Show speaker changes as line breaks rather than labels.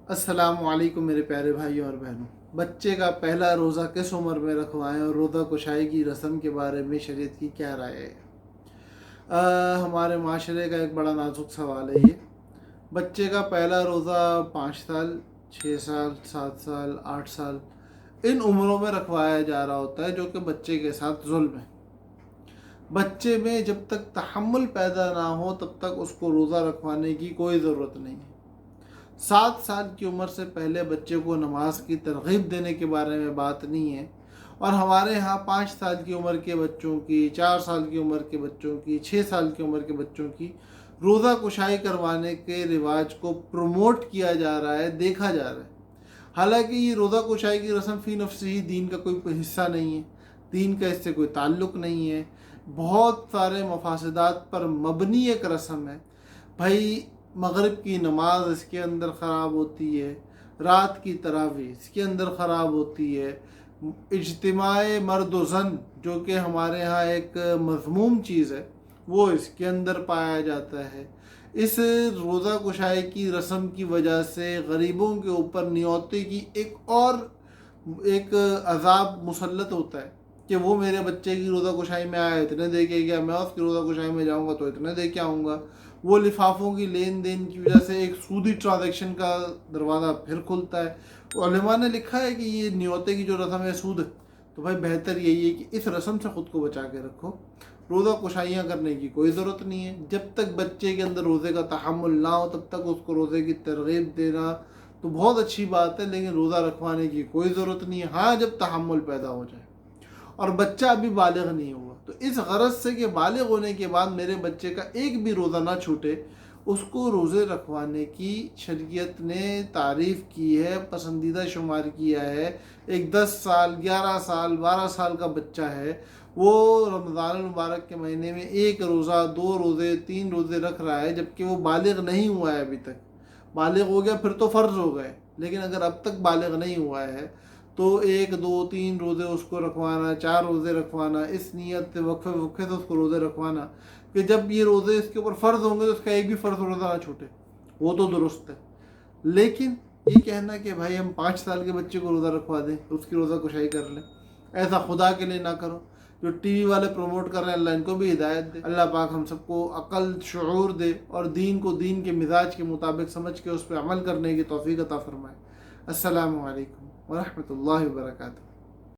السلام علیکم میرے پیارے بھائیوں اور بہنوں. بچے کا پہلا روزہ کس عمر میں رکھوائیں اور روزہ کشائی کی رسم کے بارے میں شریعت کی کیا رائے ہے؟ ہمارے معاشرے کا ایک بڑا نازک سوال ہے یہ. بچے کا پہلا روزہ 5 سال، 6 سال، 7 سال، 8 سال ان عمروں میں رکھوایا جا رہا ہوتا ہے، جو کہ بچے کے ساتھ ظلم ہے. بچے میں جب تک تحمل پیدا نہ ہو تب تک اس کو روزہ رکھوانے کی کوئی ضرورت نہیں ہے. 7 سال کی عمر سے پہلے بچے کو نماز کی ترغیب دینے کے بارے میں بات نہیں ہے، اور ہمارے ہاں 5 سال کی عمر کے بچوں کی، 4 سال کی عمر کے بچوں کی، 6 سال کی عمر کے بچوں کی روزہ کشائی کروانے کے رواج کو پروموٹ کیا جا رہا ہے، دیکھا جا رہا ہے. حالانکہ یہ روزہ کشائی کی رسم فی نفسی ہی دین کا کوئی حصہ نہیں ہے، دین کا اس سے کوئی تعلق نہیں ہے. بہت سارے مفاسدات پر مبنی ایک رسم ہے. بھائی، مغرب کی نماز اس کے اندر خراب ہوتی ہے، رات کی تراویح اس کے اندر خراب ہوتی ہے، اجتماع مرد و زن جو کہ ہمارے ہاں ایک مذموم چیز ہے وہ اس کے اندر پایا جاتا ہے. اس روزہ کشائی کی رسم کی وجہ سے غریبوں کے اوپر نیوتے کی ایک عذاب مسلط ہوتا ہے کہ وہ میرے بچے کی روزہ کشائی میں آیا اتنے دے کے گیا، میں اس کی روزہ کشائی میں جاؤں گا تو اتنے دے کے آؤں گا. وہ لفافوں کی لین دین کی وجہ سے ایک سودی ٹرانزیکشن کا دروازہ پھر کھلتا ہے. علماء نے لکھا ہے کہ یہ نیوتے کی جو رسم ہے سود ہے. تو بھائی بہتر یہی ہے کہ اس رسم سے خود کو بچا کے رکھو. روزہ کشائیاں کرنے کی کوئی ضرورت نہیں ہے. جب تک بچے کے اندر روزے کا تحمل نہ ہو تب تک اس کو روزے کی ترغیب دینا تو بہت اچھی بات ہے، لیکن روزہ رکھوانے کی کوئی ضرورت نہیں ہے. ہاں، جب تحمل پیدا ہو جائے اور بچہ ابھی بالغ نہیں ہوا تو اس غرض سے کہ بالغ ہونے کے بعد میرے بچے کا ایک بھی روزہ نہ چھوٹے، اس کو روزے رکھوانے کی شریعت نے تعریف کی ہے، پسندیدہ شمار کیا ہے. ایک 10 سال، 11 سال، 12 سال کا بچہ ہے، وہ رمضان المبارک کے مہینے میں 1 روزہ، 2 روزے، 3 روزے رکھ رہا ہے، جبکہ وہ بالغ نہیں ہوا ہے. ابھی تک بالغ ہو گیا پھر تو فرض ہو گئے، لیکن اگر اب تک بالغ نہیں ہوا ہے تو 1، 2، 3 روزے اس کو رکھوانا، 4 روزے رکھوانا، اس نیت سے وقفے وقفے سے اس کو روزے رکھوانا کہ جب یہ روزے اس کے اوپر فرض ہوں گے تو اس کا ایک بھی فرض روزہ نہ چھوٹے، وہ تو درست ہے. لیکن یہ کہنا کہ بھائی ہم 5 سال کے بچے کو روزہ رکھوا دیں، اس کی روزہ کشائی کر لیں، ایسا خدا کے لیے نہ کرو. جو ٹی وی والے پروموٹ کر رہے ہیں، اللہ ان کو بھی ہدایت دے. اللہ پاک ہم سب کو عقل، شعور دے اور دین کو دین کے مزاج کے مطابق سمجھ کے اس پہ عمل کرنے کی توفیق عطا فرمائے. السلام علیکم ورحمۃ اللہ وبرکاتہ.